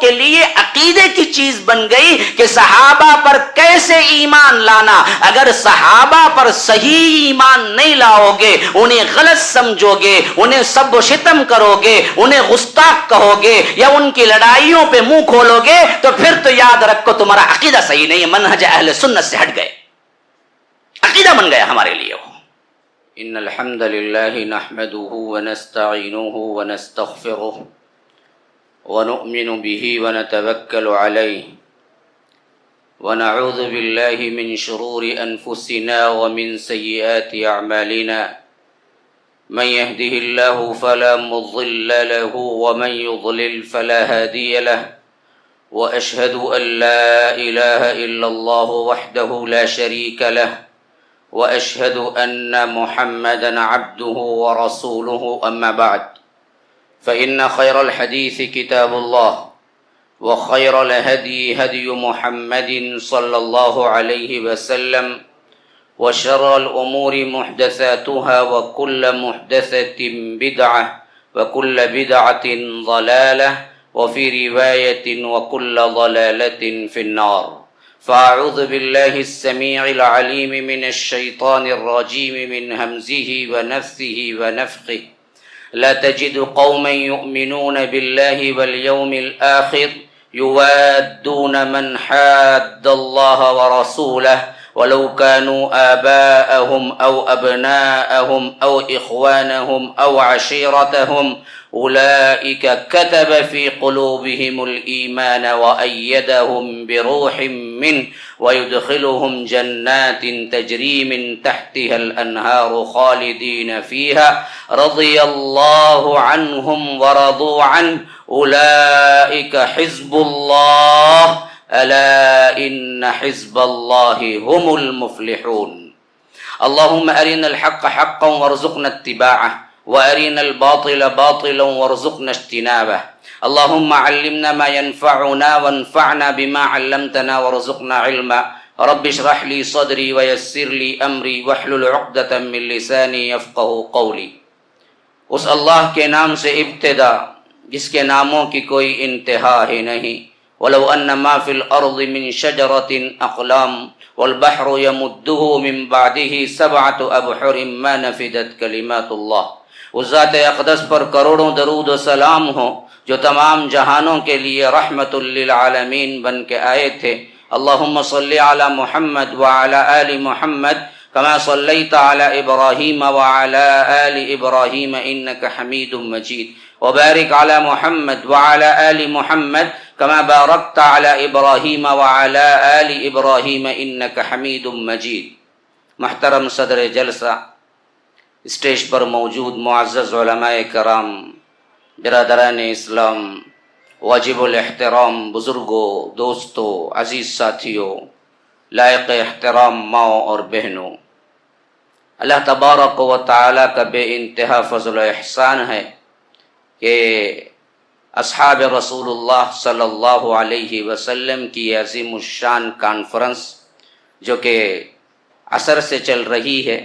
کے لیے عقیدے کی چیز بن گئی کہ صحابہ پر کیسے ایمان لانا. اگر صحابہ پر صحیح ایمان نہیں لاؤ گے، انہیں غلط سمجھو گے، انہیں سب و شتم کرو گے، انہیں گستاخ کہو گے یا ان کی لڑائیوں پہ منہ کھولو گے، تو پھر تو یاد رکھو تمہارا عقیدہ صحیح نہیں ہے، منہج اہل سنت سے ہٹ گئے، عقیدہ بن گیا ہمارے لیے وہ. ان الحمد لله نحمده ونستعينه ونستغفره ونؤمن به ونتوكل عليه ونعوذ بالله من شرور انفسنا ومن سيئات اعمالنا. من يهده الله فلا مضل له ومن يضلل فلا هادي له. واشهد ان لا اله الا الله وحده لا شريك له واشهد ان محمدا عبده ورسوله. اما بعد فان خير الحديث كتاب الله وخير الهدي هدي محمد صلى الله عليه وسلم وشر الامور محدثاتها وكل محدثة بدعة وكل بدعة ضلالة وفي رواية وكل ضلالة في النار. فأعوذ بالله السميع العليم من الشيطان الرجيم من همزه ونفثه ونفخه. لا تجد قوما يؤمنون بالله واليوم الآخر يوادون من حاد الله ورسوله ولو كانوا آباءهم أو أبناءهم أو إخوانهم أو عشيرتهم أولئك كتب في قلوبهم الإيمان وأيدهم بروح منه ويدخلهم جنات تجري من تحتها الأنهار خالدين فيها رضي الله عنهم ورضوا عنه أولئك حزب الله ألا إن حزب الله هم المفلحون. اللهم أرنا الحق حقا وارزقنا اتباعه وأرنا الباطل باطلا وارزقنا اجتنابه. اللهم علمنا ما ينفعنا وانفعنا بما علمتنا وارزقنا علما. رب اشرح لي صدري ويسر لي أمري واحلل عقدة من لساني يفقه قولي. اس اللہ کے نام سے ابتدا جس کے ناموں کی کوئی انتہا ہی نہیں. ولو ان ما في الارض من شجرة اقلام والبحر يمده من بعده سبعة ابحر ما نفدت كلمات الله. اس ذات اقدس پر کروڑوں درود و سلام ہو جو تمام جہانوں کے لیے رحمت للعالمین بن کے آئے تھے. اللہم صلی علی محمد وعلی آل محمد كما صليت على إبراهيم وعلى آل إبراهيم إنك حميد مجيد. وبارك على محمد وعلى آل محمد كما باركت على إبراهيم وعلى آل إبراهيم إنك حميد مجيد. محترم صدر جلسہ، اسٹیج پر موجود معزز علماء کرام، برادران اسلام، واجب الاحترام بزرگوں، دوستوں، عزیز ساتھیوں، لائق احترام ماؤں اور بہنوں، اللہ تبارک و تعالیٰ کا بے انتہا فضل و احسان ہے کہ اصحاب رسول اللہ صلی اللہ علیہ وسلم کی عظیم الشان کانفرنس جو کہ عصر سے چل رہی ہے،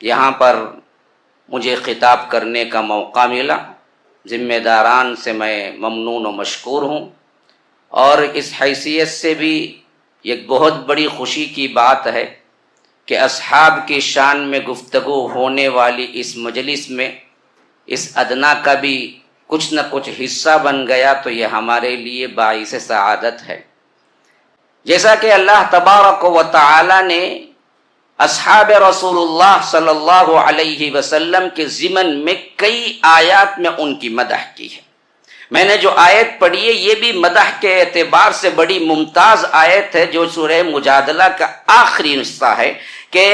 یہاں پر مجھے خطاب کرنے کا موقع ملا. ذمہ داران سے میں ممنون و مشکور ہوں، اور اس حیثیت سے بھی ایک بہت بڑی خوشی کی بات ہے کہ اصحاب کی شان میں گفتگو ہونے والی اس مجلس میں اس ادنا کا بھی کچھ نہ کچھ حصہ بن گیا تو یہ ہمارے لیے باعث سعادت ہے. جیسا کہ اللہ تبارک و تعالی نے اصحاب رسول اللہ صلی اللہ علیہ وسلم کے ضمن میں کئی آیات میں ان کی مدح کی ہے. میں نے جو آیت پڑھی ہے یہ بھی مدح کے اعتبار سے بڑی ممتاز آیت ہے، جو سورہ مجادلہ کا آخری حصہ ہے، کہ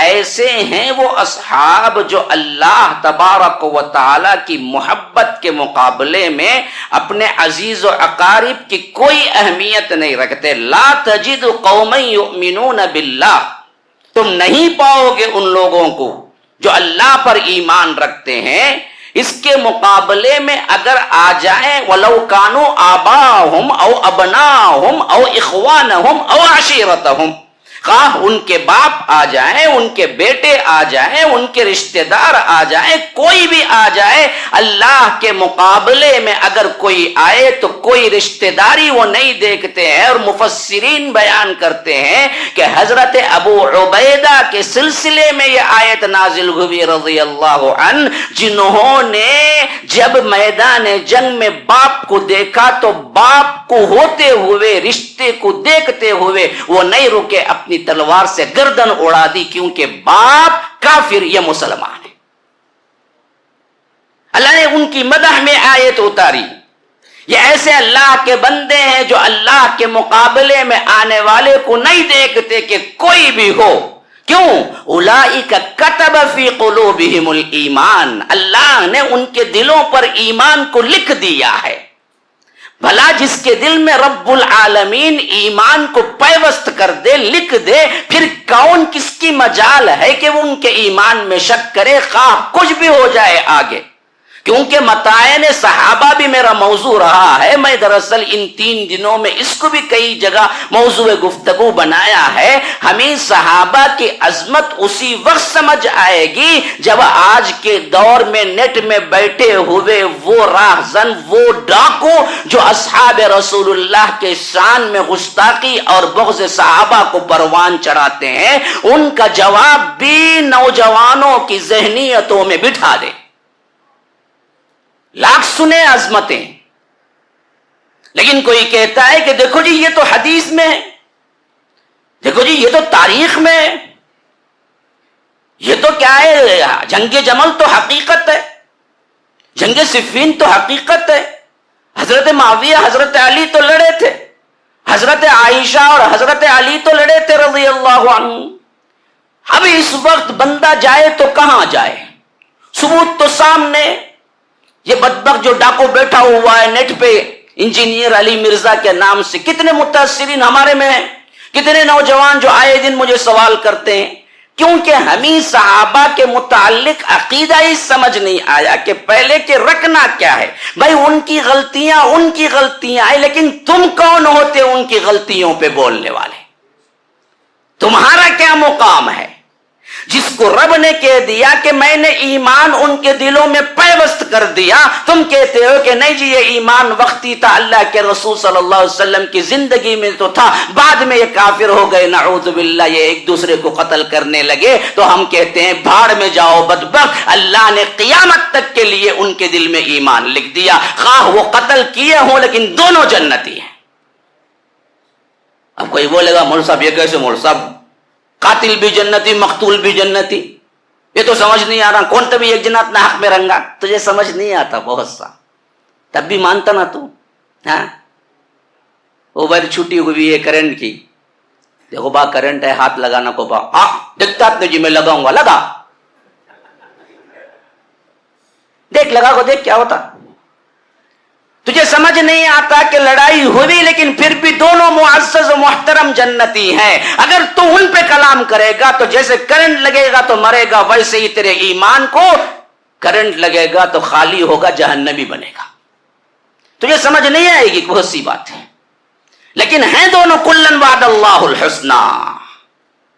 ایسے ہیں وہ اصحاب جو اللہ تبارک و تعالی کی محبت کے مقابلے میں اپنے عزیز و اقارب کی کوئی اہمیت نہیں رکھتے. لا تجد قوما یؤمنون باللہ، تم نہیں پاؤ گے ان لوگوں کو جو اللہ پر ایمان رکھتے ہیں، اس کے مقابلے میں اگر آ جائیں وَلَوْ كَانُوا آبَاءَهُمْ أَوْ أَبْنَاءَهُمْ أَوْ إِخْوَانَهُمْ أَوْ عَشِيرَتَهُمْ، خواہ ان کے باپ آ جائیں، ان کے بیٹے آ جائیں، ان کے رشتہ دار آ جائیں، کوئی بھی آ جائے، اللہ کے مقابلے میں اگر کوئی آئے تو کوئی رشتہ داری وہ نہیں دیکھتے ہیں۔ اور مفسرین بیان کرتے ہیں کہ حضرت ابو عبیدہ کے سلسلے میں یہ آیت نازل ہوئی رضی اللہ عنہ، جنہوں نے جب میدان جنگ میں باپ کو دیکھا تو باپ کو ہوتے ہوئے، رشتے کو دیکھتے ہوئے وہ نہیں رکے، اپنی تلوار سے گردن اڑا دی، کیونکہ باپ کافر، یہ مسلمان ہے۔ اللہ نے ان کی مدح میں آیت اتاری۔ یہ ایسے اللہ کے بندے ہیں جو اللہ کے مقابلے میں آنے والے کو نہیں دیکھتے کہ کوئی بھی ہو۔ کیوں؟ اولئک کتب فی قلوبہم الایمان، اللہ نے ان کے دلوں پر ایمان کو لکھ دیا ہے۔ بھلا جس کے دل میں رب العالمین ایمان کو پیوست کر دے، لکھ دے، پھر کون کس کی مجال ہے کہ وہ ان کے ایمان میں شک کرے، خواہ کچھ بھی ہو جائے آگے۔ کیونکہ متاعن صحابہ بھی میرا موضوع رہا ہے، میں دراصل ان 3 دنوں میں اس کو بھی کئی جگہ موضوع گفتگو بنایا ہے۔ ہمیں صحابہ کی عظمت اسی وقت سمجھ آئے گی جب آج کے دور میں نیٹ میں بیٹھے ہوئے وہ راہزن، وہ ڈاکو جو اصحاب رسول اللہ کے شان میں گستاخی اور بغض صحابہ کو پروان چڑھاتے ہیں، ان کا جواب بھی نوجوانوں کی ذہنیتوں میں بٹھا دے۔ لاکھ سنے عظمتیں، لیکن کوئی کہتا ہے کہ دیکھو جی یہ تو حدیث میں ہے، دیکھو جی یہ تو تاریخ میں ہے، یہ تو کیا ہے، جنگ جمل تو حقیقت ہے، جنگ صفین تو حقیقت ہے، حضرت معاویہ حضرت علی تو لڑے تھے، حضرت عائشہ اور حضرت علی تو لڑے تھے رضی اللہ عنہ۔ اب اس وقت بندہ جائے تو کہاں جائے؟ ثبوت تو سامنے۔ یہ بدبخت جو ڈاکو بیٹھا ہوا ہے نیٹ پہ انجینئر علی مرزا کے نام سے، کتنے متاثرین ہمارے میں ہیں، کتنے نوجوان جو آئے دن مجھے سوال کرتے ہیں، کیونکہ ہمیں صحابہ کے متعلق عقیدہ ہی سمجھ نہیں آیا کہ پہلے کہ رکھنا کیا ہے۔ بھائی ان کی غلطیاں ہیں، لیکن تم کون ہوتے ان کی غلطیوں پہ بولنے والے؟ تمہارا کیا مقام ہے؟ جس کو رب نے کہہ دیا کہ میں نے ایمان ان کے دلوں میں پیوست کر دیا، تم کہتے ہو کہ نہیں جی یہ ایمان وقتی تھا، اللہ کے رسول صلی اللہ علیہ وسلم کی زندگی میں تو تھا، بعد میں یہ کافر ہو گئے، نعوذ باللہ، یہ ایک دوسرے کو قتل کرنے لگے، تو ہم کہتے ہیں بھاڑ میں جاؤ بدبخت، اللہ نے قیامت تک کے لیے ان کے دل میں ایمان لکھ دیا، خواہ وہ قتل کیے ہوں لیکن دونوں جنتی ہیں۔ اب کوئی بولے گا مول صاحب یہ کیسے، مول صاحب قاتل بھی جنتی مقتول بھی جنتی، یہ تو سمجھ نہیں آ رہا، کون تبھی ایک جنات نہ حق میں رنگا، تجھے سمجھ نہیں آتا بہت سا، تب بھی مانتا نا تو؟ ہاں وہ بھائی چھٹی ہوئی ہے کرنٹ کی، دیکھو با کرنٹ ہے ہاتھ لگانا کو با، ہاں دیکھتا تو جی میں لگاؤں گا، لگا دیکھ، لگا کو دیکھ کیا ہوتا۔ تجھے سمجھ نہیں آتا کہ لڑائی ہوئی لیکن پھر بھی دونوں معزز و محترم جنتی ہیں۔ اگر تو ان پہ کلام کرے گا تو جیسے کرنٹ لگے گا تو مرے گا، ویسے ہی تیرے ایمان کو کرنٹ لگے گا تو خالی ہوگا، جہنمی بنے گا۔ تجھے سمجھ نہیں آئے گی، بہت سی بات ہے، لیکن ہیں دونوں کلن وعد اللہ الحسنہ،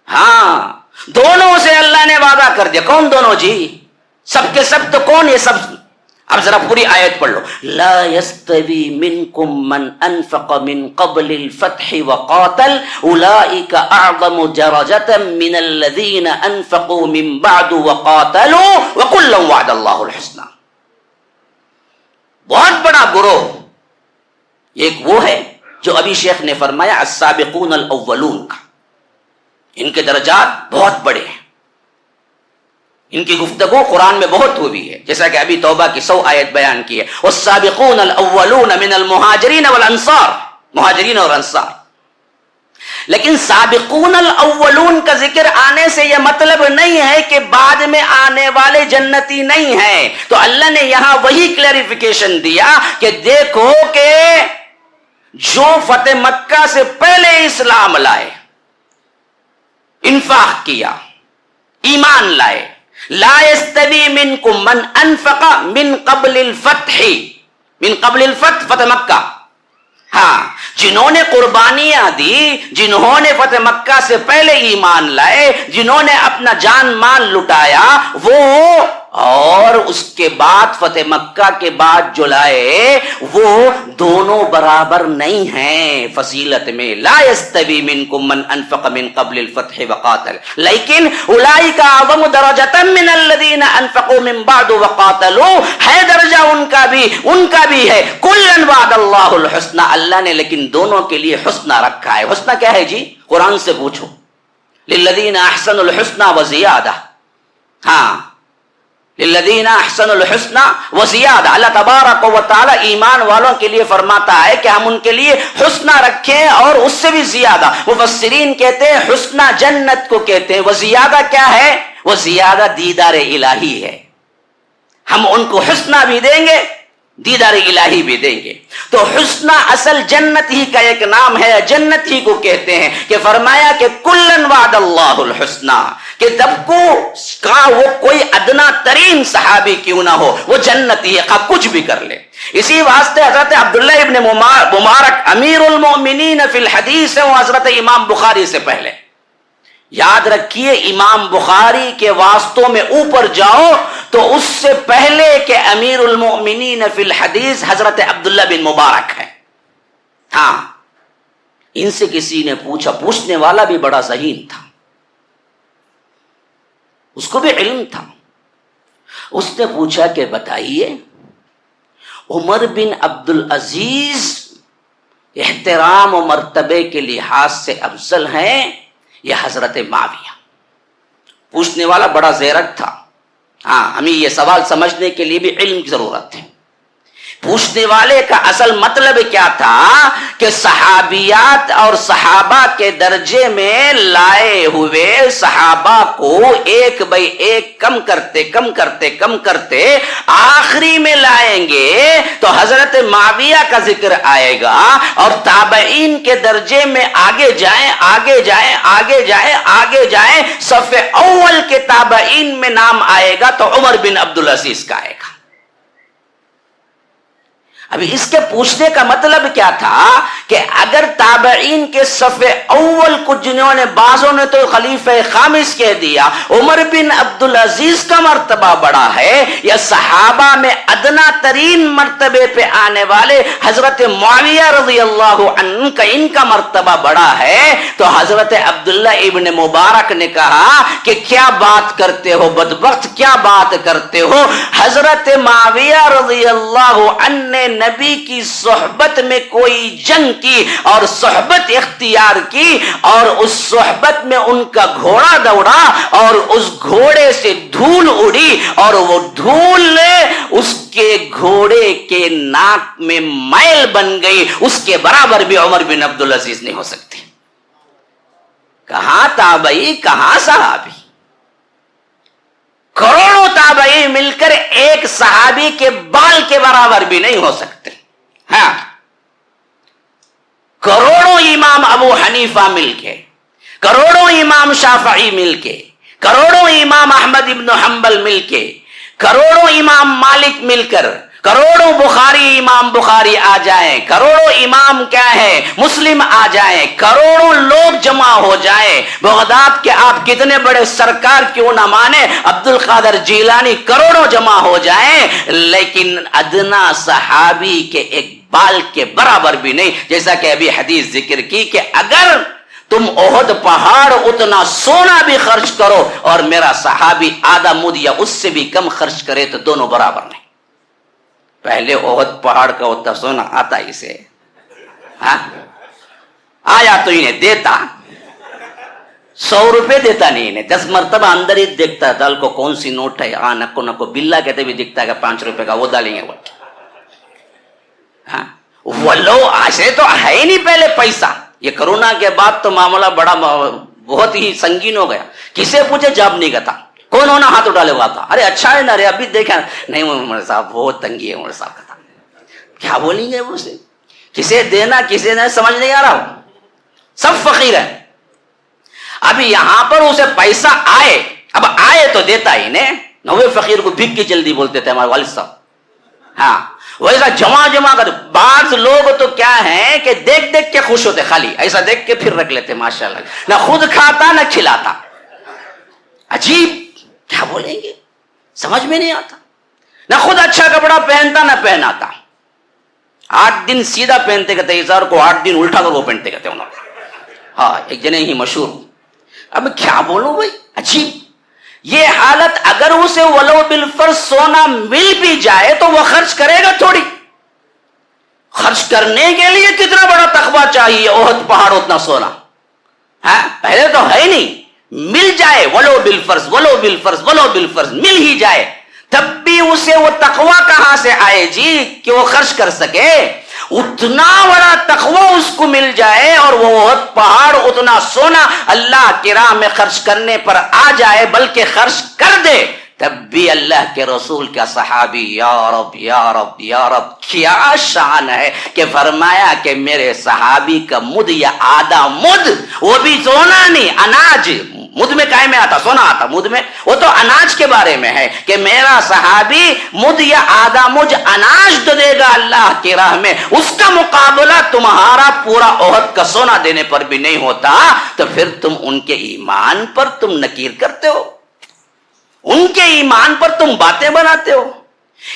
ہاں دونوں سے اللہ نے وعدہ کر دیا۔ کون دونوں جی؟ سب کے سب تو کون؟ یہ سب۔ اب ذرا پوری آیت پڑھ لو، لا يستوي منكم من انفق من قبل الفتح وقاتل اولئك اعظم درجة من الذين انفقوا من بعد وقاتلوا وكلا وعد الله الحسنى۔ بہت بڑا گروہ ایک وہ ہے جو ابھی شیخ نے فرمایا السابقون الاولون کا، ان کے درجات بہت بڑے ہیں، ان کی گفتگو قرآن میں بہت ہوئی ہے، جیسا کہ ابھی توبہ کی 100 آیت بیان کی ہے، والسابقون الاولون من المہاجرین والانصار، مہاجرین اور انصار۔ لیکن سابقون الاولون کا ذکر آنے سے یہ مطلب نہیں ہے کہ بعد میں آنے والے جنتی نہیں ہیں، تو اللہ نے یہاں وہی کلیریفیکیشن دیا کہ دیکھو کہ جو فتح مکہ سے پہلے اسلام لائے، انفاق کیا، ایمان لائے، لا يستوي منكم من انفق من قبل الفتح، من قبل الفتح فتح مکہ، ہاں، جنہوں نے قربانیاں دی، جنہوں نے فتح مکہ سے پہلے ایمان لائے، جنہوں نے اپنا جان مال لٹایا، وہ اور اس کے بعد فتح مکہ کے بعد جو لائے، وہ دونوں برابر نہیں ہیں فضیلت میں. لا یستوی منکم من انفق من قبل الفتح وقاتل لیکن اولئک اعظم درجۃ من الذین انفقوا من بعد وقاتلوا. ہے درجہ ان کا بھی ہے. کلا وعد اللہ الحسنى، اللہ نے لیکن دونوں کے لیے حسنہ رکھا ہے. حسنہ کیا ہے جی؟ قرآن سے پوچھو. للذین احسنوا الحسنى وزیادہ. ہاں، للذین احسنوا الحسنى وزیادہ. اللہ تبارک و تعالی ایمان والوں کے لیے فرماتا ہے کہ ہم ان کے لیے حسنہ رکھیں اور اس سے بھی زیادہ. مفسرین کہتے ہیں حسنہ جنت کو کہتے ہیں. وزیادہ کیا ہے؟ وزیادہ دیدار الہی ہے. ہم ان کو حسنہ بھی دیں گے، دیدار الہی بھی دیں گے. تو حسنہ اصل جنت ہی کا ایک نام ہے، جنت ہی کو کہتے ہیں. کہ فرمایا کہ کلن وعد اللہ الحسنى، کہ جب کو وہ کوئی ادنا ترین صحابی کیوں نہ ہو، وہ جنتی ہے، کچھ بھی کر لے. اسی واسطے حضرت عبداللہ ابن مبارک امیر المؤمنین فی الحدیث ہے، وہ حضرت امام بخاری سے پہلے. یاد رکھیے، امام بخاری کے واسطوں میں اوپر جاؤ تو اس سے پہلے کہ امیر المؤمنین فی الحدیث حضرت عبداللہ بن مبارک ہے. ہاں، ان سے کسی نے پوچھا، پوچھنے والا بھی بڑا ذہین تھا، اس کو بھی علم تھا. اس نے پوچھا کہ بتائیے، عمر بن عبد العزیز احترام و مرتبے کے لحاظ سے افضل ہیں یا حضرت معاویہ؟ پوچھنے والا بڑا زیرک تھا. ہاں، ہمیں یہ سوال سمجھنے کے لیے بھی علم کی ضرورت ہے. پوچھنے والے کا اصل مطلب کیا تھا کہ صحابیات اور صحابہ کے درجے میں لائے ہوئے صحابہ کو ایک بائی ایک کم کرتے آخری میں لائیں گے تو حضرت معاویہ کا ذکر آئے گا، اور تابعین کے درجے میں آگے جائیں صف اول کے تابعین میں نام آئے گا تو عمر بن عبد العزیز کا آئے گا. ابھی اس کے پوچھنے کا مطلب کیا تھا کہ اگر تابعین کے صف اول کو جنہوں نے، بعضوں نے تو خلیفہ خامس کہہ دیا، عمر بن عبد العزیز کا مرتبہ بڑا ہے، یا صحابہ میں ادنا ترین مرتبے پہ آنے والے حضرت معاویہ رضی اللہ عنہ کا ان کا مرتبہ بڑا ہے، تو حضرت عبداللہ ابن مبارک نے کہا کہ کیا بات کرتے ہو بدبخت، کیا بات کرتے ہو؟ حضرت معاویہ رضی اللہ عنہ نے نبی کی صحبت میں کوئی جنگ کی اور صحبت اختیار کی، اور اس صحبت میں ان کا گھوڑا دوڑا اور اس گھوڑے سے دھول اڑی، اور وہ دھول اس کے گھوڑے کے ناک میں میل بن گئی. اس کے برابر بھی عمر بن عبد العزیز نہیں ہو سکتے. کہاں تابعی، کہاں صحابی؟ کروڑوں تابعی مل کر ایک صحابی کے بال کے برابر بھی نہیں ہو سکتے. ہاں، کروڑوں امام ابو حنیفہ مل کے، کروڑوں امام شافعی مل کے، کروڑوں امام احمد ابن حنبل مل کے، کروڑوں امام مالک مل کر، کروڑوں بخاری امام بخاری آ جائیں، کروڑوں امام کیا ہے مسلم آ جائیں، کروڑوں لوگ جمع ہو جائیں، بغداد کے آپ کتنے بڑے سرکار کیوں نہ مانے، عبد القادر جیلانی، کروڑوں جمع ہو جائیں، لیکن ادنا صحابی کے ایک بال کے برابر بھی نہیں. جیسا کہ ابھی حدیث ذکر کی کہ اگر تم احد پہاڑ اتنا سونا بھی خرچ کرو اور میرا صحابی آدھا مد یا اس سے بھی کم خرچ کرے تو دونوں برابر نہیں. پہلے احد پہاڑ کا اتنا سونا آتا اسے، ہاں آیا تو انہیں دیتا 100 روپے دیتا نہیں، انہیں 10 مرتبہ اندر ہی دیکھتا دل کو کون سی نوٹ ہے، ہاں نکو نکو بلا کہتے بھی دیکھتا ہے کہ 5 روپے کا وہ ڈالیں گے. وہ لو آشے تو ہے ہی نہیں پہلے پیسہ. یہ کرونا کے بعد تو معاملہ بڑا بہت ہی سنگین ہو گیا. کسے پوچھے جواب نہیں کرتا، کون ہونا ہاتھ اٹھا لے ہوا تھا، ارے اچھا ہے نا رے ابھی دیکھا نہیں عمر صاحب بہت تنگی ہے عمر صاحب کا. کیا بولیں گے وہ سے؟ کسے دینا کسے نہیں سمجھ نہیں آ رہا، سب فقیر ہے. ابھی یہاں پر اسے پیسہ آئے، اب آئے تو دیتا ہی نہیں. نوے فقیر کو بھیک کی جلدی بولتے تھے ہمارے والد صاحب. ہاں ویسا جمع کر. بعض لوگ تو کیا ہیں کہ دیکھ دیکھ کے خوش ہوتے، خالی ایسا دیکھ کے پھر رکھ لیتے، ماشاءاللہ، نہ خود کھاتا نہ کھلاتا. عجیب، کیا بولیں گے سمجھ میں نہیں آتا. نہ خود اچھا کپڑا پہنتا نہ پہناتا. 8 دن سیدھا پہنتے کہتے اظہار کو، 8 دن الٹا کر وہ پہنتے کہتے انہوں نے. ہاں ایک جنے ہی مشہور. اب کیا بولوں بھائی، عجیب. یہ حالت اگر اسے ولو بالفرض سونا مل بھی جائے تو وہ خرچ کرے گا تھوڑی. خرچ کرنے کے لیے کتنا بڑا تقویٰ چاہیے، احد پہاڑ اتنا سونا. ہاں پہلے تو ہے نہیں، مل جائے ولو بالفرض، ولو بالفرض، ولو بالفرض مل ہی جائے، تب بھی اسے وہ تقویٰ کہاں سے آئے جی کہ وہ خرچ کر سکے. اتنا بڑا تقویٰ اس کو مل جائے اور وہ احد پہاڑ اتنا سونا اللہ کی راہ میں خرچ کرنے پر آ جائے، بلکہ خرچ کر دے، تب بھی اللہ کے رسول کا صحابی یا رب یا رب یا رب، کیا شان ہے کہ فرمایا کہ میرے صحابی کا مد یا آدھا مد، وہ بھی سونا نہیں، اناج. مد میں کائے میں آتا، سونا آتا مد میں، وہ تو اناج کے بارے میں ہے کہ میرا صحابی مد یا آدھا مجھ اناج تو دے گا اللہ کی راہ میں، اس کا مقابلہ تمہارا پورا احد کا سونا دینے پر بھی نہیں ہوتا. تو پھر تم ان کے ایمان پر تم نکیر کرتے ہو، ان کے ایمان پر تم باتیں بناتے ہو.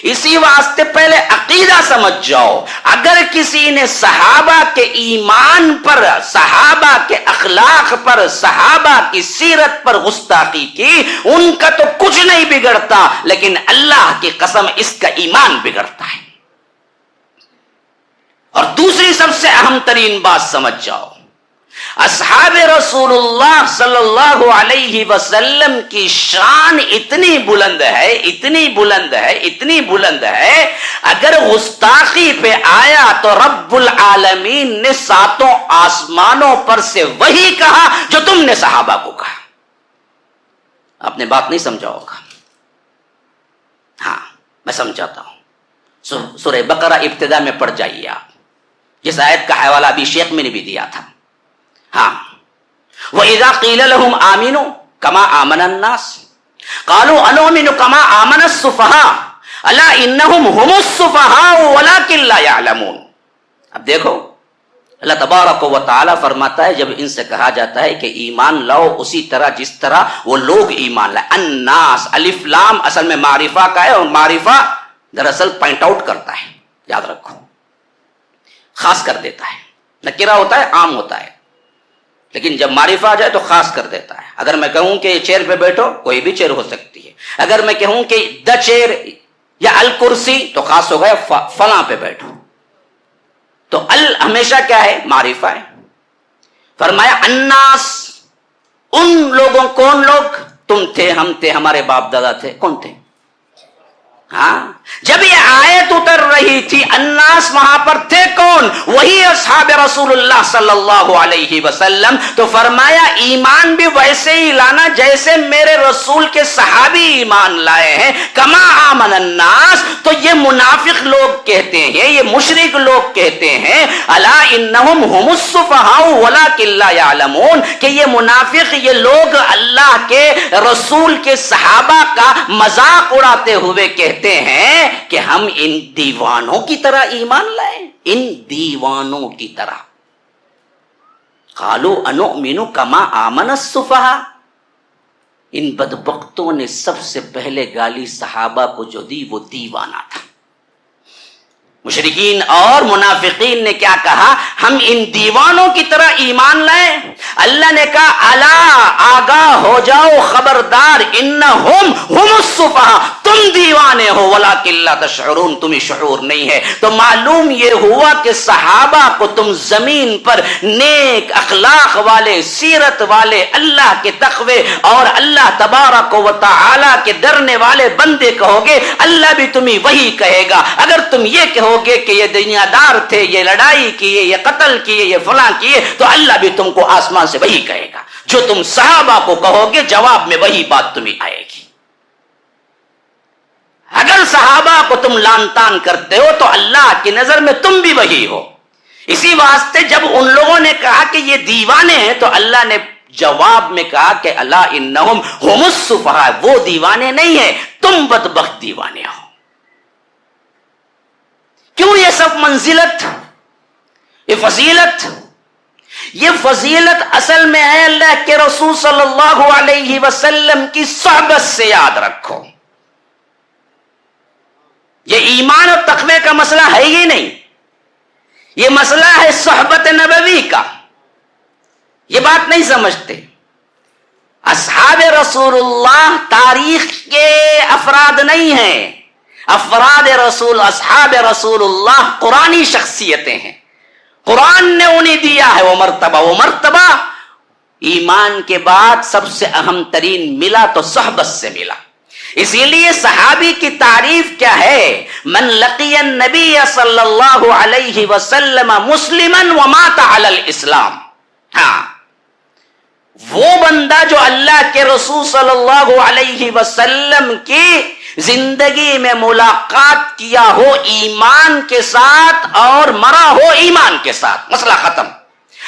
اسی واسطے پہلے عقیدہ سمجھ جاؤ. اگر کسی نے صحابہ کے ایمان پر، صحابہ کے اخلاق پر، صحابہ کی سیرت پر گستاخی کی، ان کا تو کچھ نہیں بگڑتا، لیکن اللہ کی قسم اس کا ایمان بگڑتا ہے. اور دوسری سب سے اہم ترین بات سمجھ جاؤ، اصحاب رسول اللہ صلی اللہ علیہ وسلم کی شان اتنی بلند ہے، اتنی بلند ہے، اتنی بلند ہے، اگر گستاخی پہ آیا تو رب العالمین نے 7 آسمانوں پر سے وہی کہا جو تم نے صحابہ کو کہا. آپ نے بات نہیں سمجھا ہوگا. ہاں میں سمجھاتا ہوں. سورہ بقرہ ابتدا میں پڑھ جائیے آپ، جس آیت کا حوالہ ابھی شیخ میں نے بھی دیا تھا. ہاں وَإِذَا قِيلَ لَهُمْ آمِنُوا كَمَا آمَنَ النَّاسِ قَالُوا أَنُؤْمِنُ كَمَا آمَنَ السُّفَهَاءُ أَلَا إِنَّهُمْ هُمُ السُّفَهَاءُ وَلَكِنْ لَا يَعْلَمُونَ. اب دیکھو اللہ تبارک و تعالیٰ فرماتا ہے جب ان سے کہا جاتا ہے کہ ایمان لاؤ اسی طرح جس طرح وہ لوگ ایمان لائے. الناس الف لام اصل میں معرفہ کا ہے، اور معرفہ دراصل پوائنٹ آؤٹ کرتا ہے، یاد رکھو، خاص کر دیتا ہے. نکرہ ہوتا ہے، عام ہوتا ہے، لیکن جب معرفہ آ جائے تو خاص کر دیتا ہے. اگر میں کہوں کہ چیئر پہ بیٹھو، کوئی بھی چیئر ہو سکتی ہے. اگر میں کہوں کہ دا چیئر یا الکرسی تو خاص ہو گیا فلاں پہ بیٹھو. تو ہمیشہ کیا ہے؟ معرفہ ہے. فرمایا الناس، ان لوگوں، کون لوگ؟ تم تھے، ہم تھے، ہمارے باپ دادا تھے. کون تھے؟ ہاں جب یہ آیت اتر رہی تھی الناس، وہاں پر تھے کون؟ وہی اصحاب رسول اللہ صلی اللہ علیہ وسلم. تو فرمایا ایمان بھی ویسے ہی لانا جیسے میرے رسول کے صحابی ایمان لائے ہیں. کما آمن الناس، تو یہ منافق لوگ کہتے ہیں، یہ مشرک لوگ کہتے ہیں الا انہم هم السفہاء ولکن لا یعلمون، کہ یہ منافق، یہ لوگ اللہ کے رسول کے صحابہ کا مذاق اڑاتے ہوئے کہتے ہیں کہ ہم ان دیوانوں کی طرح ایمان لائیں، ان دیوانوں کی طرح. قالوا انؤمن کما آمن السفہاء. ان بدبختوں نے سب سے پہلے گالی صحابہ کو جو دی وہ دیوانہ تھا. مشرکین اور منافقین نے کیا کہا؟ ہم ان دیوانوں کی طرح ایمان لائیں. اللہ نے کہا الا، آگاہ ہو جاؤ، خبردار، انہم ہم السفہاء، تم دیوانے ہو، ولکن لا تشعرون، تمہیں شعور نہیں ہے. تو معلوم یہ ہوا کہ صحابہ کو تم زمین پر نیک اخلاق والے، سیرت والے، اللہ کے تقوی اور اللہ تبارک و تعالی کے ڈرنے والے بندے کہو گے، اللہ بھی تمہیں وہی کہے گا. اگر تم یہ کہو گے کہ یہ دنیا دار تھے، یہ لڑائی کیے، یہ قتل کیے، یہ فلاں کیے، تو اللہ بھی تم کو آسمان سے وہی کہے گا. جو تم صحابہ کو کہو گے جواب میں وہی بات تمہیں آئے گی. اگر صحابہ کو تم لان تان کرتے ہو تو اللہ کی نظر میں تم بھی وہی ہو. اسی واسطے جب ان لوگوں نے کہا کہ یہ دیوانے ہیں تو اللہ نے جواب میں کہا کہ الا انہم هم السفہاء، وہ دیوانے نہیں ہیں، تم بدبخت دیوانے ہو. کیوں یہ سب منزلت، یہ فضیلت؟ یہ فضیلت اصل میں ہے اللہ کے رسول صلی اللہ علیہ وسلم کی صحبت سے، یاد رکھو۔ یہ ایمان اور تقوی کا مسئلہ ہے ہی نہیں، یہ مسئلہ ہے صحبت نبوی کا۔ یہ بات نہیں سمجھتے۔ اصحاب رسول اللہ تاریخ کے افراد نہیں ہیں، افراد رسول، اصحاب رسول اللہ قرآنی شخصیتیں ہیں۔ قرآن نے انہیں دیا ہے وہ مرتبہ ایمان کے بعد سب سے اہم ترین ملا تو صحبت سے ملا۔ اسی لیے صحابی کی تعریف کیا ہے؟ من لقی النبی صلی اللہ علیہ وسلم مسلما ومات علی الاسلام۔ ہاں، وہ بندہ جو اللہ کے رسول صلی اللہ علیہ وسلم کی زندگی میں ملاقات کیا ہو ایمان کے ساتھ اور مرا ہو ایمان کے ساتھ، مسئلہ ختم۔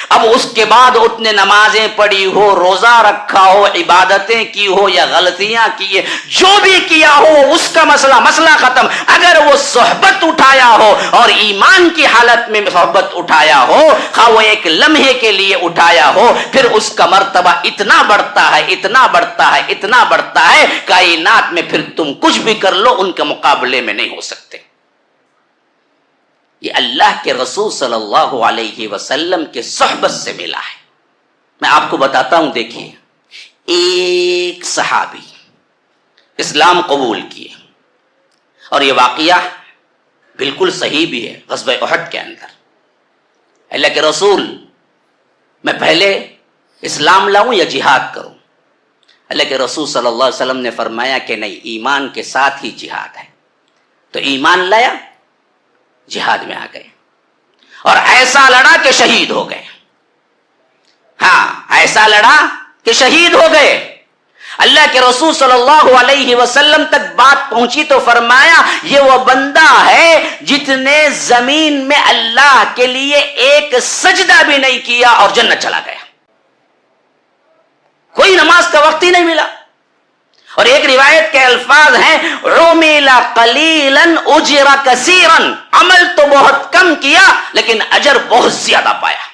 اب اس کے بعد اتنے نمازیں پڑھی ہو، روزہ رکھا ہو، عبادتیں کی ہو یا غلطیاں کی، جو بھی کیا ہو اس کا مسئلہ ختم۔ اگر وہ صحبت اٹھایا ہو اور ایمان کی حالت میں صحبت اٹھایا ہو، خواہ وہ ایک لمحے کے لیے اٹھایا ہو، پھر اس کا مرتبہ اتنا بڑھتا ہے، اتنا بڑھتا ہے، اتنا بڑھتا ہے، کائنات میں پھر تم کچھ بھی کر لو ان کے مقابلے میں نہیں ہو سکتے۔ یہ اللہ کے رسول صلی اللہ علیہ وسلم کے صحبت سے ملا ہے۔ میں آپ کو بتاتا ہوں، دیکھیے، ایک صحابی اسلام قبول کیے، اور یہ واقعہ بالکل صحیح بھی ہے۔ غزوہ احد کے اندر اللہ کے رسول، میں پہلے اسلام لاؤں یا جہاد کروں؟ اللہ کے رسول صلی اللہ علیہ وسلم نے فرمایا کہ نہیں، ایمان کے ساتھ ہی جہاد ہے۔ تو ایمان لایا، جہاد میں آ گئے، اور ایسا لڑا کہ شہید ہو گئے۔ ہاں، ایسا لڑا کہ شہید ہو گئے۔ اللہ کے رسول صلی اللہ علیہ وسلم تک بات پہنچی تو فرمایا یہ وہ بندہ ہے جتنے زمین میں اللہ کے لیے ایک سجدہ بھی نہیں کیا اور جنت چلا گیا۔ کوئی نماز کا وقت ہی نہیں ملا۔ اور ایک روایت کے الفاظ ہیں، عُمِلَ قَلِيلًا أُجِرَ كَثِيرًا، عمل تو بہت کم کیا لیکن اجر بہت زیادہ پایا۔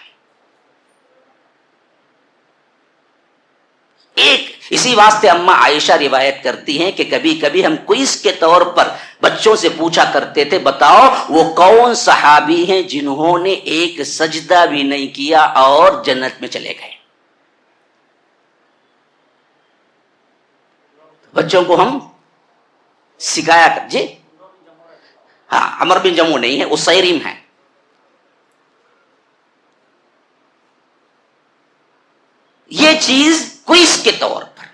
اسی واسطے اماں عائشہ روایت کرتی ہیں کہ کبھی کبھی ہم کوئز کے طور پر بچوں سے پوچھا کرتے تھے، بتاؤ وہ کون صحابی ہیں جنہوں نے ایک سجدہ بھی نہیں کیا اور جنت میں چلے گئے؟ بچوں کو ہم سکھایا کر، جی ہاں، عمر بن جموع نہیں ہے، اسیرم ہے۔ یہ چیز کوئز کے طور پر۔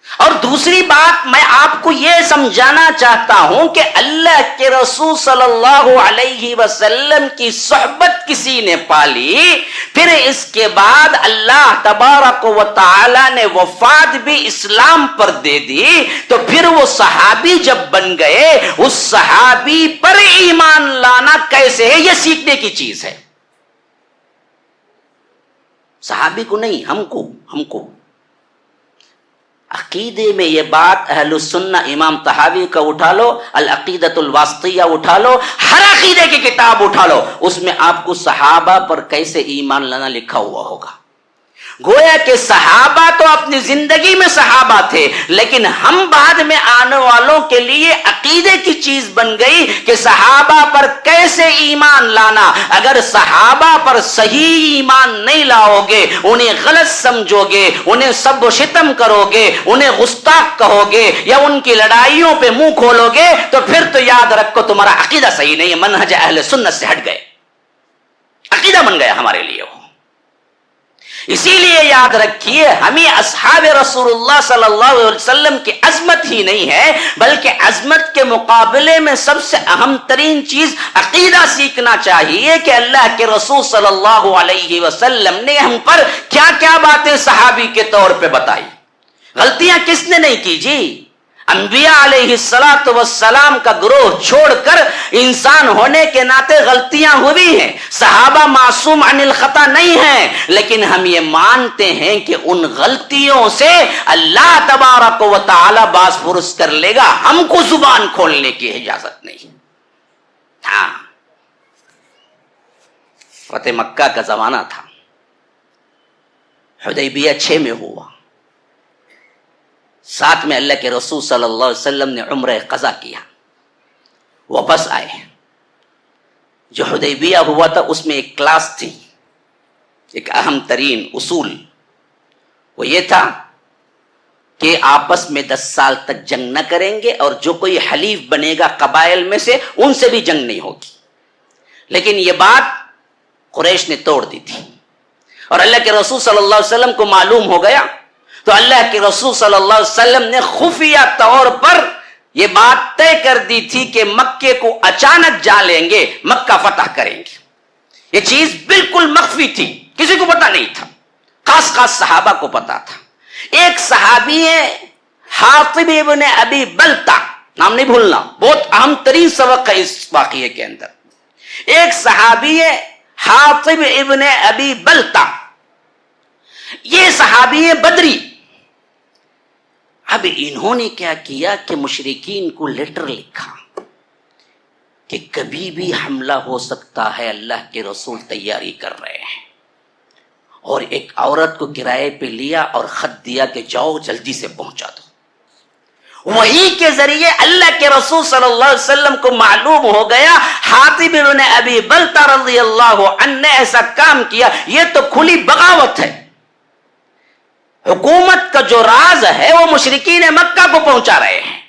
اور دوسری بات میں آپ کو یہ سمجھانا چاہتا ہوں کہ اللہ کے رسول صلی اللہ علیہ وسلم کی صحبت کسی نے پالی، پھر اس کے بعد اللہ تبارک و تعالی نے وفات بھی اسلام پر دے دی، تو پھر وہ صحابی جب بن گئے، اس صحابی پر ایمان لانا کیسے ہے، یہ سیکھنے کی چیز ہے۔ صحابی کو نہیں، ہم کو عقیدے میں یہ بات اہل السنہ امام طحاوی کا اٹھا لو، العقیدۃ الواسطیہ اٹھا لو، ہر عقیدے کی کتاب اٹھا لو، اس میں آپ کو صحابہ پر کیسے ایمان لانا لکھا ہوا ہوگا۔ گویا کہ صحابہ تو اپنی زندگی میں صحابہ تھے، لیکن ہم بعد میں آنے والوں کے لیے عقیدے کی چیز بن گئی کہ صحابہ پر کیسے ایمان لانا۔ اگر صحابہ پر صحیح ایمان نہیں لاؤ گے، انہیں غلط سمجھو گے، انہیں سب و شتم کرو گے، انہیں گستاخ کہو گے یا ان کی لڑائیوں پہ منہ کھولو گے، تو پھر تو یاد رکھو تمہارا عقیدہ صحیح نہیں ہے، منہج اہل سنت سے ہٹ گئے، عقیدہ بن گیا ہمارے لیے وہ۔ اسی لیے یاد رکھیے، ہمیں اصحاب رسول اللہ صلی اللہ علیہ وسلم کی عظمت ہی نہیں ہے، بلکہ عظمت کے مقابلے میں سب سے اہم ترین چیز عقیدہ سیکھنا چاہیے کہ اللہ کے رسول صلی اللہ علیہ وسلم نے ہم پر کیا کیا باتیں صحابی کے طور پہ بتائی۔ غلطیاں کس نے نہیں کی جی؟ انبیاء علیہ الصلوۃ والسلام کا گروہ چھوڑ کر انسان ہونے کے ناطے غلطیاں ہوئی ہیں، صحابہ معصوم عن الخطا نہیں ہیں، لیکن ہم یہ مانتے ہیں کہ ان غلطیوں سے اللہ تبارک و تعالی باز پرس کر لے گا، ہم کو زبان کھولنے کی اجازت نہیں۔ ہاں، فتح مکہ کا زمانہ تھا، حدیبیہ 6 میں ہوا، 7 میں اللہ کے رسول صلی اللہ علیہ وسلم نے عمرہ قضا کیا، واپس آئے۔ جو حدیبیہ ہوا تھا اس میں ایک کلاس تھی، ایک اہم ترین اصول، وہ یہ تھا کہ آپس میں 10 سال تک جنگ نہ کریں گے، اور جو کوئی حلیف بنے گا قبائل میں سے ان سے بھی جنگ نہیں ہوگی۔ لیکن یہ بات قریش نے توڑ دی تھی، اور اللہ کے رسول صلی اللہ علیہ وسلم کو معلوم ہو گیا، تو اللہ کے رسول صلی اللہ علیہ وسلم نے خفیہ طور پر یہ بات طے کر دی تھی کہ مکے کو اچانک جا لیں گے، مکہ فتح کریں گے۔ یہ چیز بالکل مخفی تھی، کسی کو پتا نہیں تھا، خاص خاص صحابہ کو پتا تھا۔ ایک صحابی ہے حاطب ابن ابی بلتا، نام نہیں بھولنا، بہت اہم ترین سبق ہے اس واقعے کے اندر۔ ایک صحابی ہے حاطب ابن ابی بلتا، یہ صحابی ہے بدری۔ اب انہوں نے کیا کیا کہ مشرکین کو لیٹر لکھا کہ کبھی بھی حملہ ہو سکتا ہے، اللہ کے رسول تیاری کر رہے ہیں، اور ایک عورت کو کرائے پہ لیا اور خط دیا کہ جاؤ جلدی سے پہنچا دو۔ وہی کے ذریعے اللہ کے رسول صلی اللہ علیہ وسلم کو معلوم ہو گیا حاطب بن ابی بلتا رضی اللہ عنہ نے ایسا کام کیا، یہ تو کھلی بغاوت ہے۔ حکومت کا جو راز ہے وہ مشرکین مکہ کو پہنچا رہے ہیں۔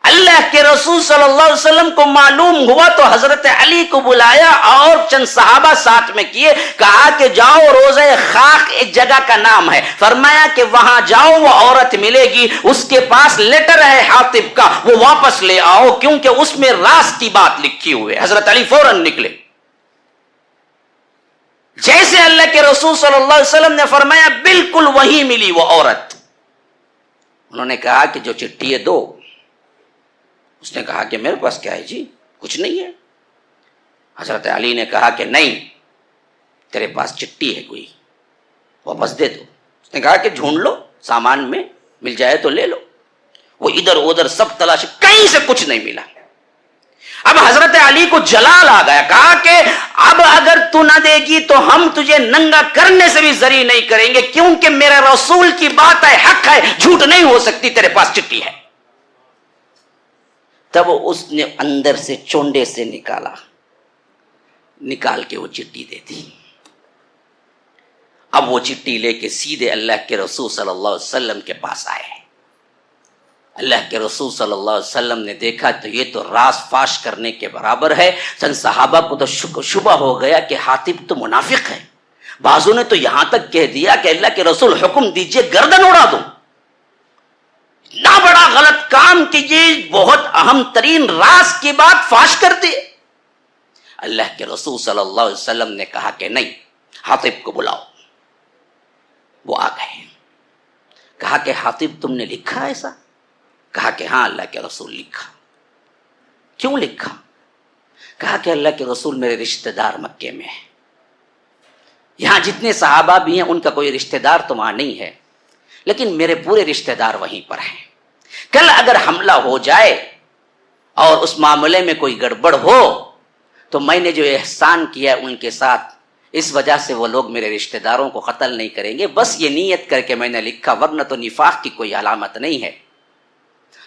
اللہ کے رسول صلی اللہ علیہ وسلم کو معلوم ہوا تو حضرت علی کو بلایا اور چند صحابہ ساتھ میں کیے، کہا کہ جاؤ روضہ خاک ایک جگہ کا نام ہے، فرمایا کہ وہاں جاؤ، وہ عورت ملے گی، اس کے پاس لیٹر ہے حاطب کا، وہ واپس لے آؤ، کیونکہ اس میں راز کی بات لکھی ہوئی ہے۔ حضرت علی فوراً نکلے، جیسے اللہ کے رسول صلی اللہ علیہ وسلم نے فرمایا بالکل وہی ملی وہ عورت۔ انہوں نے کہا کہ جو چٹھی ہے دو۔ اس نے کہا کہ میرے پاس کیا ہے جی، کچھ نہیں ہے۔ حضرت علی نے کہا کہ نہیں، تیرے پاس چٹھی ہے کوئی، واپس دے دو۔ اس نے کہا کہ ڈھونڈ لو، سامان میں مل جائے تو لے لو۔ وہ ادھر ادھر سب تلاش، کہیں سے کچھ نہیں ملا۔ اب حضرت علی کو جلال آ گیا، کہا کہ اب اگر تو نہ دے گی تو ہم تجھے ننگا کرنے سے بھی ذری نہیں کریں گے، کیونکہ میرے رسول کی بات ہے، حق ہے، جھوٹ نہیں ہو سکتی، تیرے پاس چٹھی ہے۔ تب اس نے اندر سے چونڈے سے نکال کے وہ چٹھی دے دی۔ اب وہ چٹھی لے کے سیدھے اللہ کے رسول صلی اللہ علیہ وسلم کے پاس آئے۔ اللہ کے رسول صلی اللہ علیہ وسلم نے دیکھا تو یہ تو راز فاش کرنے کے برابر ہے۔ چند صحابہ کو تو شبہ ہو گیا کہ حاطب تو منافق ہے، بعضوں نے تو یہاں تک کہہ دیا کہ اللہ کے رسول حکم دیجئے گردن اڑا دوں۔ اتنا بڑا غلط کام کہ یہ بہت اہم ترین راز کی بات فاش کر دی۔ اللہ کے رسول صلی اللہ علیہ وسلم نے کہا کہ نہیں، حاطب کو بلاؤ۔ وہ آ گئے، کہا کہ حاطب تم نے لکھا ایسا؟ کہا کہ ہاں اللہ کے رسول لکھا۔ کیوں لکھا؟ کہا کہ اللہ کے رسول میرے رشتہ دار مکے میں ہیں، یہاں جتنے صحابہ بھی ہیں ان کا کوئی رشتہ دار تو وہاں نہیں ہے، لیکن میرے پورے رشتہ دار وہیں پر ہیں۔ کل اگر حملہ ہو جائے اور اس معاملے میں کوئی گڑبڑ ہو تو میں نے جو احسان کیا ان کے ساتھ، اس وجہ سے وہ لوگ میرے رشتہ داروں کو قتل نہیں کریں گے، بس یہ نیت کر کے میں نے لکھا، ورنہ تو نفاق کی کوئی علامت نہیں ہے۔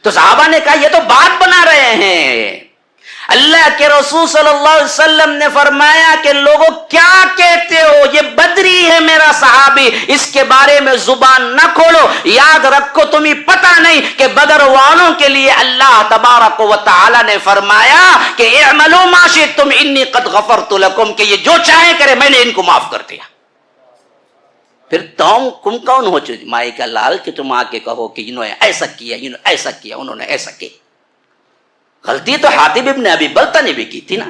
تو صحابہ نے کہا یہ تو بات بنا رہے ہیں۔ اللہ کے رسول صلی اللہ علیہ وسلم نے فرمایا کہ لوگوں کیا کہتے ہو، یہ بدری ہے میرا صحابی، اس کے بارے میں زبان نہ کھولو، یاد رکھو تمہیں پتہ نہیں کہ بدر والوں کے لیے اللہ تبارک و تعالی نے فرمایا کہ اعملوا ما شئتم انی قد غفرت لکم، کہ یہ جو چاہے کرے میں نے ان کو معاف کر دیا۔ پھر تم کون ہو مائی کا لال کہ تم آ کے کہو کہ انہوں نے ایسا کیا، انہوں نے ایسا کیا، انہوں نے ایسا کیا۔ غلطی تو حاطب ابن ابی بلتا نے بھی کی تھی نا۔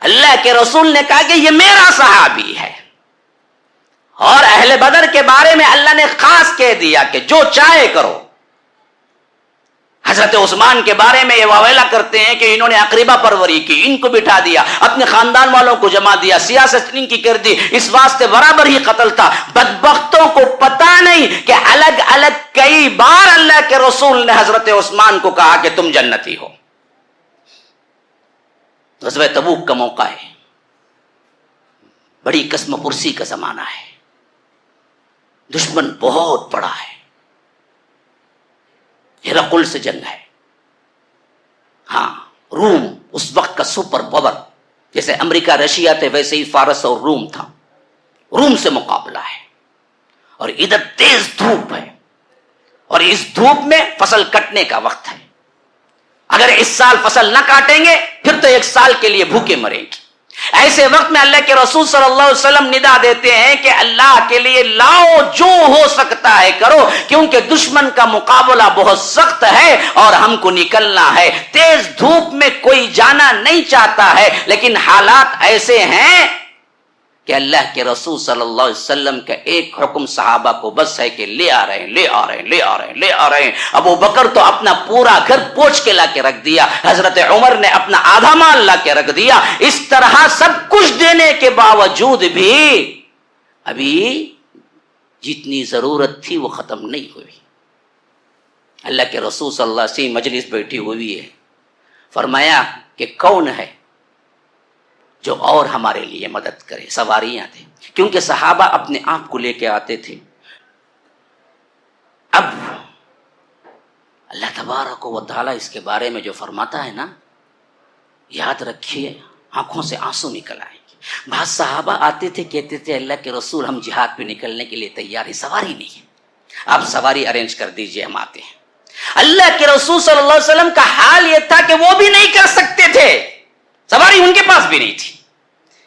اللہ کے رسول نے کہا کہ یہ میرا صحابی ہے، اور اہل بدر کے بارے میں اللہ نے خاص کہہ دیا کہ جو چاہے کرو۔ حضرت عثمان کے بارے میں یہ واویلا کرتے ہیں کہ انہوں نے اقربا پروری کی، ان کو بٹھا دیا، اپنے خاندان والوں کو جمع دیا، سیاست ان کی کر دی، اس واسطے برابر ہی قتل تھا۔ بدبختوں کو پتہ نہیں کہ الگ الگ کئی بار اللہ کے رسول نے حضرت عثمان کو کہا کہ تم جنتی ہو۔ غزوہ تبوک کا موقع ہے، بڑی قسم پرسی کا زمانہ ہے، دشمن بہت بڑا ہے، ہرقل سے جنگ ہے. ہاں، روم اس وقت کا سپر پاور، جیسے امریکہ رشیا تھے ویسے ہی فارس اور روم تھا. روم سے مقابلہ ہے اور ادھر تیز دھوپ ہے، اور اس دھوپ میں فصل کٹنے کا وقت ہے. اگر اس سال فصل نہ کاٹیں گے پھر تو ایک سال کے لیے بھوکے مریں گے. ایسے وقت میں اللہ کے رسول صلی اللہ علیہ وسلم ندا دیتے ہیں کہ اللہ کے لیے لاؤ، جو ہو سکتا ہے کرو، کیونکہ دشمن کا مقابلہ بہت سخت ہے اور ہم کو نکلنا ہے. تیز دھوپ میں کوئی جانا نہیں چاہتا ہے، لیکن حالات ایسے ہیں کہ اللہ کے رسول صلی اللہ علیہ وسلم کا ایک حکم صحابہ کو بس ہے کہ لے آ رہے ہیں، لے آ رہے ہیں، لے آ رہے ہیں، لے آ رہے ہیں. ابو بکر تو اپنا پورا گھر پوچھ کے لا کے رکھ دیا، حضرت عمر نے اپنا آدھا مال لا کے رکھ دیا. اس طرح سب کچھ دینے کے باوجود بھی ابھی جتنی ضرورت تھی وہ ختم نہیں ہوئی. اللہ کے رسول صلی اللہ علیہ وسلم مجلس بیٹھی ہوئی ہے، فرمایا کہ کون ہے جو اور ہمارے لیے مدد کرے. سواریاں تھے، کیونکہ صحابہ اپنے آپ کو لے کے آتے تھے. اب اللہ تبارک و تعالیٰ اس کے بارے میں جو فرماتا ہے نا، یاد رکھیے آنکھوں سے آنسو نکل آئیں گے. بعض صحابہ آتے تھے، کہتے تھے اللہ کے رسول ہم جہاد پہ نکلنے کے لیے تیار ہیں، سواری نہیں ہے، آپ سواری ارینج کر دیجئے، ہم آتے ہیں. اللہ کے رسول صلی اللہ علیہ وسلم کا حال یہ تھا کہ وہ بھی نہیں کر سکتے تھے، سواری ان کے پاس بھی نہیں تھی.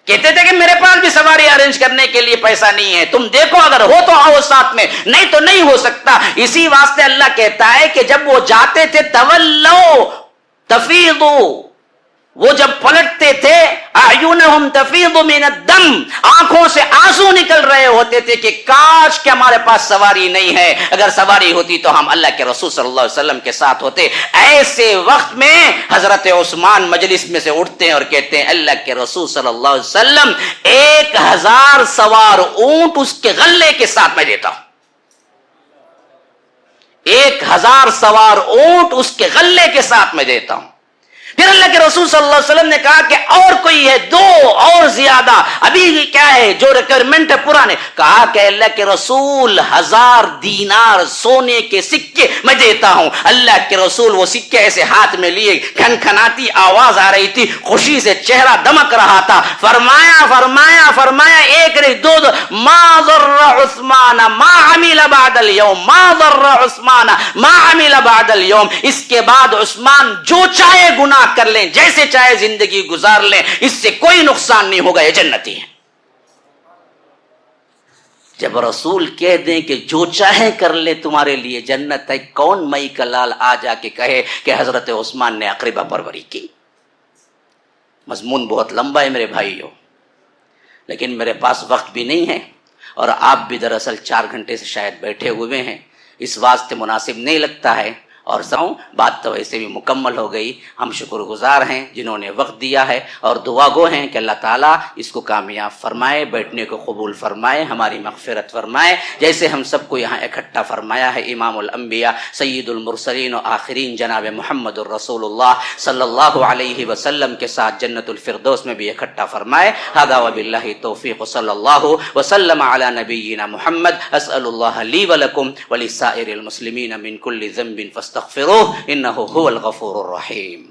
کہتے تھے کہ میرے پاس بھی سواری ارینج کرنے کے لیے پیسہ نہیں ہے، تم دیکھو اگر ہو تو آؤ ساتھ میں، نہیں تو نہیں ہو سکتا. اسی واسطے اللہ کہتا ہے کہ جب وہ جاتے تھے تولوا تفیضوا، وہ جب پلٹتے تھے اعینہم تفیض من الدم، آنکھوں سے آنسو نکل رہے ہوتے تھے کہ کاش کہ ہمارے پاس سواری نہیں ہے، اگر سواری ہوتی تو ہم اللہ کے رسول صلی اللہ علیہ وسلم کے ساتھ ہوتے. ایسے وقت میں حضرت عثمان مجلس میں سے اٹھتے ہیں اور کہتے ہیں اللہ کے رسول صلی اللہ علیہ وسلم 1000 سوار اونٹ اس کے غلے کے ساتھ میں دیتا ہوں. 1000 سوار اونٹ اس کے غلے کے ساتھ میں دیتا ہوں. پھر اللہ کے رسول صلی اللہ علیہ وسلم نے کہا کہ اور کوئی ہے، دو اور زیادہ، ابھی کیا ہے جو ریکوائرمنٹ ہے پرانے. کہا کہ اللہ کے رسول 1000 دینار سونے کے سکے میں دیتا ہوں. اللہ کے رسول وہ سکے ایسے ہاتھ میں لیے، کھنکھناتی آواز آ رہی تھی، خوشی سے چہرہ دمک رہا تھا. فرمایا ایک نہیں دو، ما ضر عثمان ما عمل بعد اليوم، ما ضر عثمان ما عمل بعد اليوم. اس کے بعد عثمان جو چاہے گناہ کر لیں، جیسے چاہے زندگی گزار لیں، اس سے کوئی نقصان نہیں ہوگا، یہ جنتی ہے. جب رسول کہہ دیں کہ جو چاہے کر لے تمہارے لیے جنت ہے، کون مئی کا لال آ جا کے کہے کہ حضرت عثمان نے اقربہ پروری کی. مضمون بہت لمبا ہے میرے بھائیو، لیکن میرے پاس وقت بھی نہیں ہے، اور آپ بھی دراصل 4 گھنٹے سے شاید بیٹھے ہوئے ہیں، اس واسطے مناسب نہیں لگتا ہے. اور بات تو ویسے بھی مکمل ہو گئی. ہم شکر گزار ہیں جنہوں نے وقت دیا ہے، اور دعا گو ہیں کہ اللہ تعالیٰ اس کو کامیاب فرمائے، بیٹھنے کو قبول فرمائے، ہماری مغفرت فرمائے. جیسے ہم سب کو یہاں اکٹھا فرمایا ہے امام الانبیاء سید المرسلین و آخرین جناب محمد الرسول اللہ صلی اللہ علیہ وسلم کے ساتھ جنت الفردوس میں بھی اکٹھا فرمائے. ھذا وباللہ توفیق، صلی اللہ وسلم علی نبینا محمد. اسأل اللہ لی ولکم ولسائر المسلمین من کل ذنب فاستغفروه انه هو الغفور الرحیم.